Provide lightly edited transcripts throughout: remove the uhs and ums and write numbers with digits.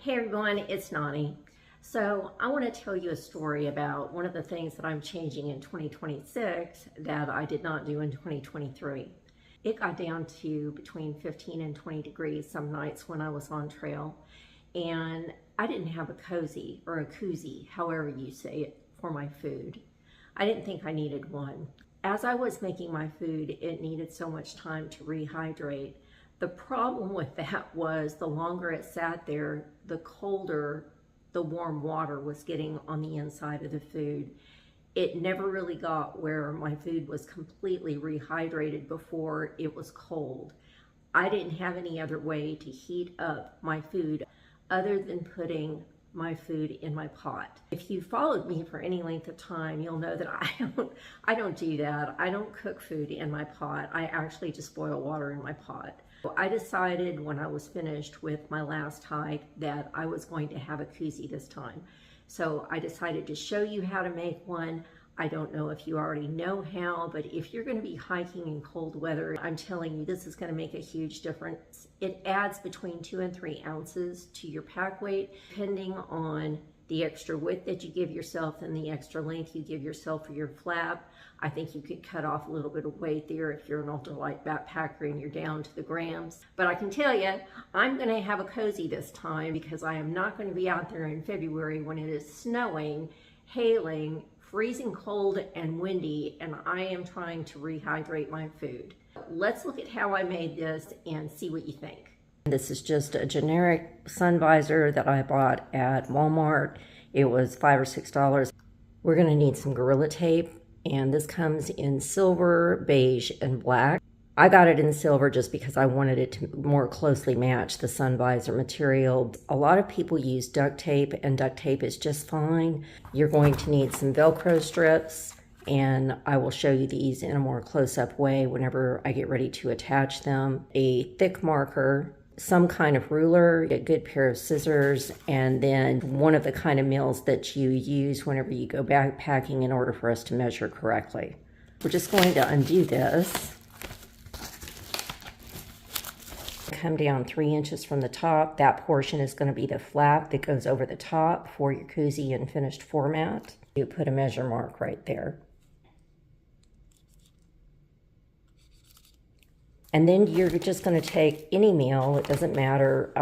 Hey everyone, it's Nonnie. So I want to tell you a story about one of the things that I'm changing in 2026 that I did not do in 2023. It got down to between 15 and 20 degrees some nights when I was on trail, and I didn't have a cozy or a koozie, however you say it, for my food. I didn't think I needed one. As I was making my food, it needed so much time to rehydrate. The problem with that was the longer it sat there, the colder the warm water was getting on the inside of the food. It never really got where my food was completely rehydrated before it was cold. I didn't have any other way to heat up my food other than putting my food in my pot. If you followed me for any length of time, you'll know that I don't do that. I don't cook food in my pot. I actually just boil water in my pot. I decided when I was finished with my last hike that I was going to have a koozie this time. So I decided to show you how to make one. I don't know if you already know how, but if you're going to be hiking in cold weather, I'm telling you, this is going to make a huge difference. It adds between 2 and 3 ounces to your pack weight, depending on the extra width that you give yourself and the extra length you give yourself for your flap. I think you could cut off a little bit of weight there if you're an ultralight backpacker and you're down to the grams. But I can tell you, I'm going to have a cozy this time because I am not going to be out there in February when it is snowing, hailing, freezing cold and windy, and I am trying to rehydrate my food. Let's look at how I made this and see what you think. This is just a generic sun visor that I bought at Walmart. It was $5 or $6. We're going to need some Gorilla Tape, and this comes in silver, beige, and black. I got it in silver just because I wanted it to more closely match the sun visor material. A lot of people use duct tape, and duct tape is just fine. You're going to need some Velcro strips, and I will show you these in a more close-up way whenever I get ready to attach them. A thick marker, some kind of ruler, a good pair of scissors, and then one of the kind of mills that you use whenever you go backpacking in order for us to measure correctly. We're just going to undo this. Come down 3 inches from the top. That portion is going to be the flap that goes over the top for your koozie in finished format. You put a measure mark right there. And then you're just going to take any meal, it doesn't matter,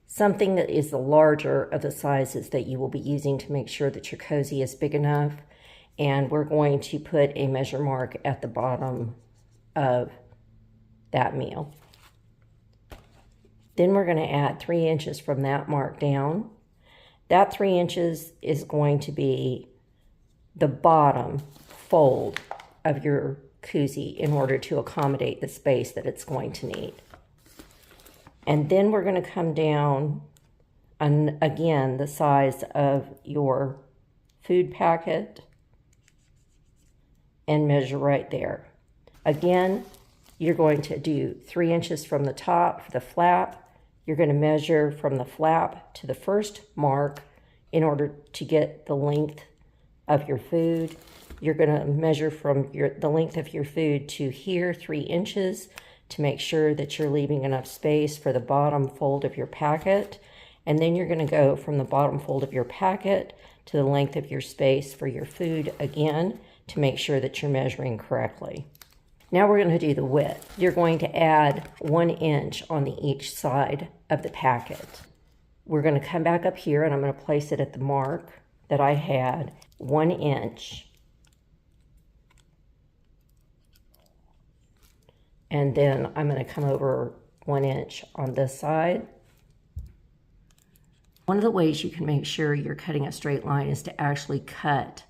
something that is the larger of the sizes that you will be using to make sure that your cozy is big enough. And we're going to put a measure mark at the bottom of that meal. Then we're going to add 3 inches from that mark down. That 3 inches is going to be the bottom fold of your koozie in order to accommodate the space that it's going to need. And then we're going to come down, and again, the size of your food packet, and measure right there. Again, you're going to do 3 inches from the top for the flap. You're going to measure from the flap to the first mark in order to get the length of your food. You're going to measure from the length of your food to here, 3 inches, to make sure that you're leaving enough space for the bottom fold of your packet. And then you're going to go from the bottom fold of your packet to the length of your space for your food again to make sure that you're measuring correctly. Now we're going to do the width. You're going to add 1 inch on each side of the packet. We're going to come back up here and I'm going to place it at the mark that I had, 1 inch. And then I'm going to come over 1 inch on this side. One of the ways you can make sure you're cutting a straight line is to actually cut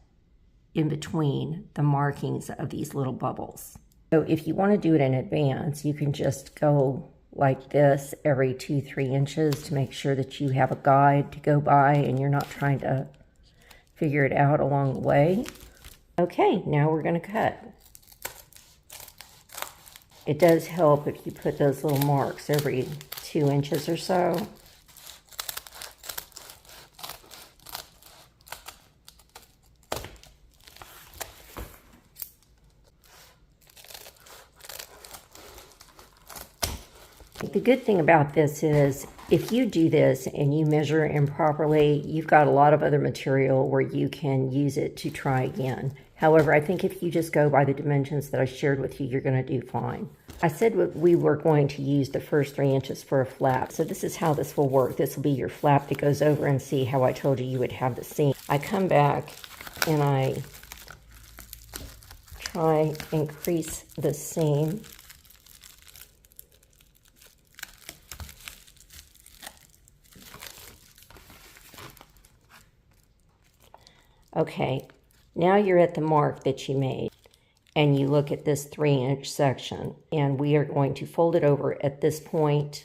in between the markings of these little bubbles. So if you want to do it in advance, you can just go like this every 2-3 inches to make sure that you have a guide to go by and you're not trying to figure it out along the way. Okay, now we're going to cut. It does help if you put those little marks every 2 inches or so. The good thing about this is If you do this and you measure improperly, you've got a lot of other material where you can use it to try again. However, I think if you just go by the dimensions that I shared with you, you're going to do fine. I said we were going to use the first 3 inches for a flap. So this is how this will work. This will be your flap that goes over, and see how I told you would have the seam. I come back and I try and increase the seam. Okay, now you're at the mark that you made, and you look at this 3-inch section, and we are going to fold it over at this point.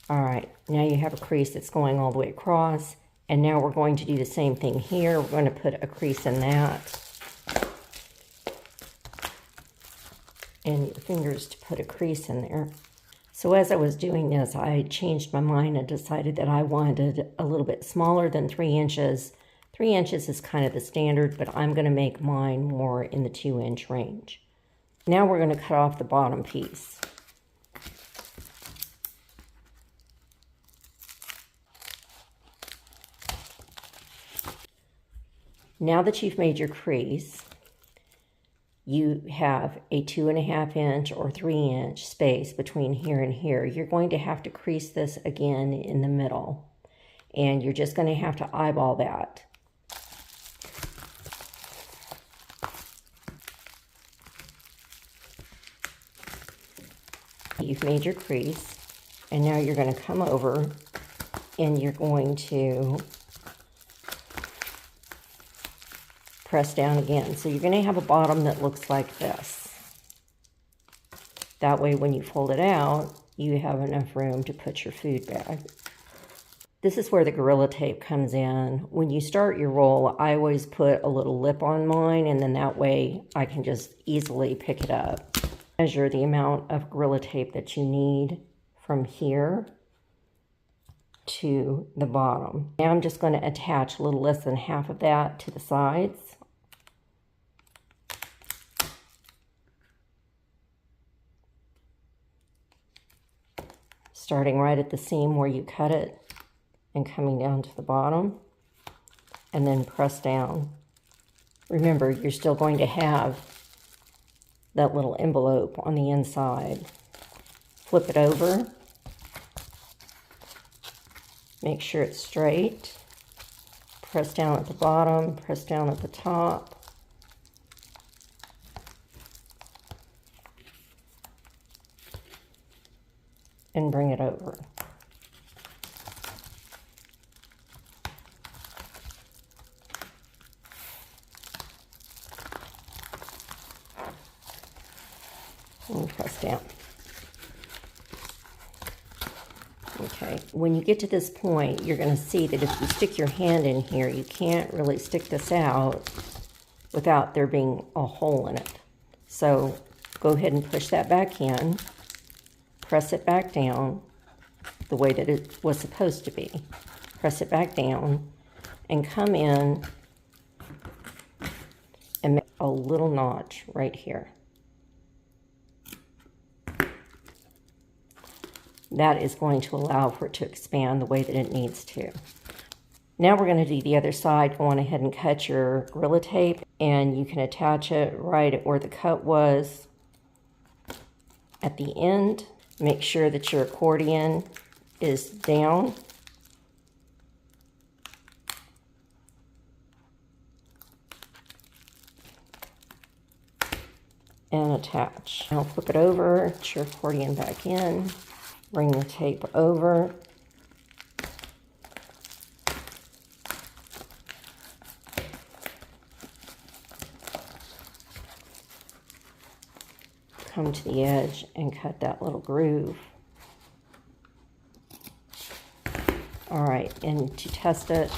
All right, now you have a crease that's going all the way across, and now we're going to do the same thing here. We're going to put a crease in that. And your fingers to put a crease in there. So as I was doing this, I changed my mind and decided that I wanted a little bit smaller than 3 inches. 3 inches is kind of the standard, but I'm going to make mine more in the 2-inch range. Now we're going to cut off the bottom piece. Now that you've made your crease, you have a 2.5 inch or 3 inch space between here and here. You're going to have to crease this again in the middle, and you're just going to have to eyeball that. You've made your crease, and now you're going to come over and you're going to press down again. So you're going to have a bottom that looks like this. That way when you fold it out, you have enough room to put your food bag. This is where the Gorilla Tape comes in. When you start your roll, I always put a little lip on mine, and then that way I can just easily pick it up. Measure the amount of Gorilla Tape that you need from here to the bottom. Now I'm just going to attach a little less than half of that to the sides. Starting right at the seam where you cut it and coming down to the bottom, and then press down. Remember, you're still going to have that little envelope on the inside. Flip it over. Make sure it's straight. Press down at the bottom, press down at the top. And bring it over. And press down. Okay, when you get to this point, you're going to see that if you stick your hand in here, you can't really stick this out without there being a hole in it. So go ahead and push that back in. Press it back down the way that it was supposed to be. Press it back down and come in and make a little notch right here. That is going to allow for it to expand the way that it needs to. Now we're going to do the other side. Go on ahead and cut your Gorilla Tape, and you can attach it right at where the cut was at the end. Make sure that your accordion is down. And attach. Now flip it over, put your accordion back in, bring the tape over. Come to the edge and cut that little groove. All right, and to test it,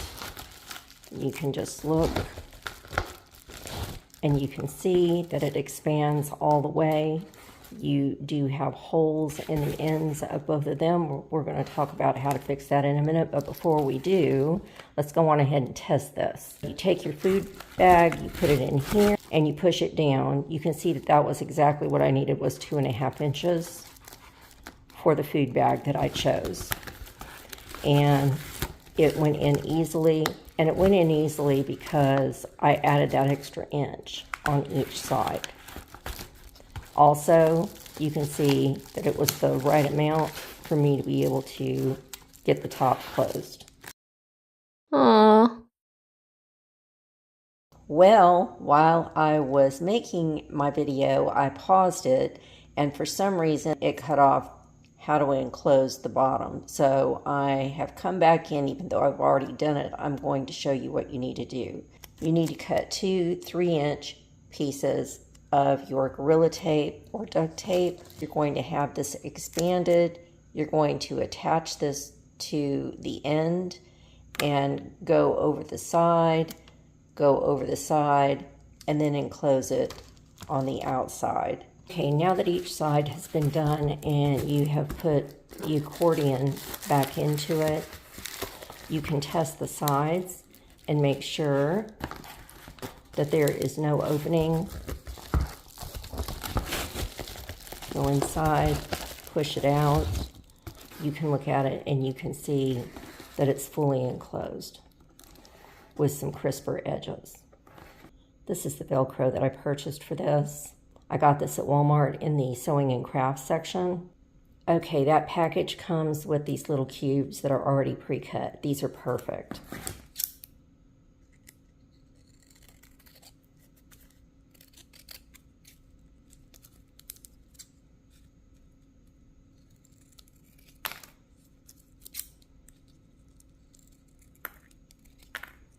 you can just look and you can see that it expands all the way. you do have holes in the ends of both of them. We're going to talk about how to fix that in a minute, but before we do, let's go on ahead and test this. You take your food bag, you put it in here, and you push it down. You can see that that was exactly what I needed, was 2.5 inches for the food bag that I chose. And it went in easily, and it went in easily because I added that extra inch on each side. Also, you can see that it was the right amount for me to be able to get the top closed. Aww. Well, while I was making my video, I paused it, and for some reason it cut off how to enclose the bottom. So I have come back in, even though I've already done it. I'm going to show you what you need to do. You need to cut 2 3-inch pieces of your Gorilla Tape or duct tape. You're going to have this expanded. You're going to attach this to the end and go over the side, and then enclose it on the outside. Okay, now that each side has been done and you have put the accordion back into it, you can test the sides and make sure that there is no opening. Go inside, push it out. You can look at it and you can see that it's fully enclosed with some crisper edges. This is the Velcro that I purchased for this. I got this at Walmart in the sewing and crafts section. Okay, that package comes with these little cubes that are already pre-cut. These are perfect.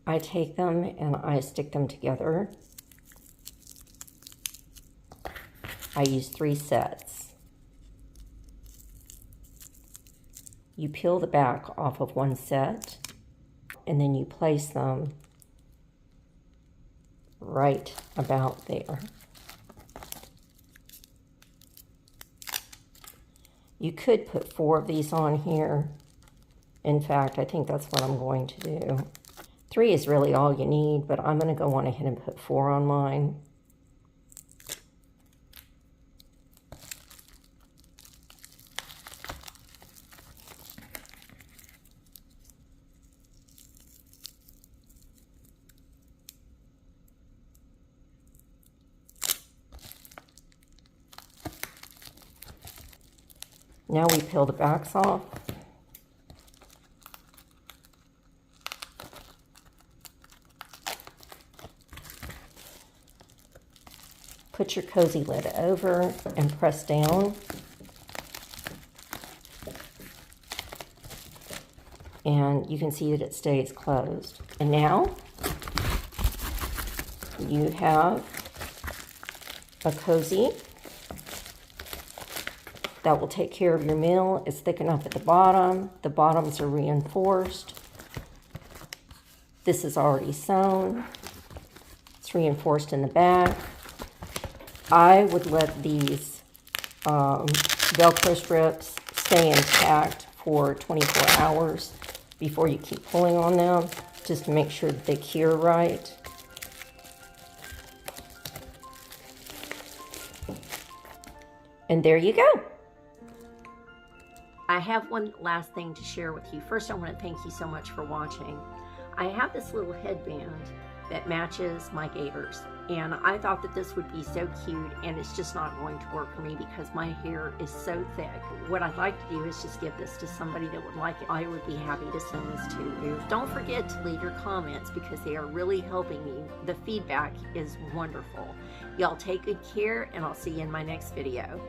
I take them and I stick them together. I use 3 sets. You peel the back off of one set and then you place them right about there. You could put 4 of these on here. In fact, I think that's what I'm going to do. 3 is really all you need, but I'm going to go on ahead and put 4 on mine. Now we peel the backs off. Put your cozy lid over and press down. And you can see that it stays closed. And now you have a cozy that will take care of your meal. It's thick enough at the bottom. The bottoms are reinforced. This is already sewn. It's reinforced in the back. I would let these Velcro strips stay intact for 24 hours before you keep pulling on them, just to make sure that they cure right. And there you go. I have one last thing to share with you. First, I want to thank you so much for watching. I have this little headband that matches my gaiters, and I thought that this would be so cute, and it's just not going to work for me because my hair is so thick. What I'd like to do is just give this to somebody that would like it. I would be happy to send this to you. Don't forget to leave your comments because they are really helping me. The feedback is wonderful. Y'all take good care, and I'll see you in my next video.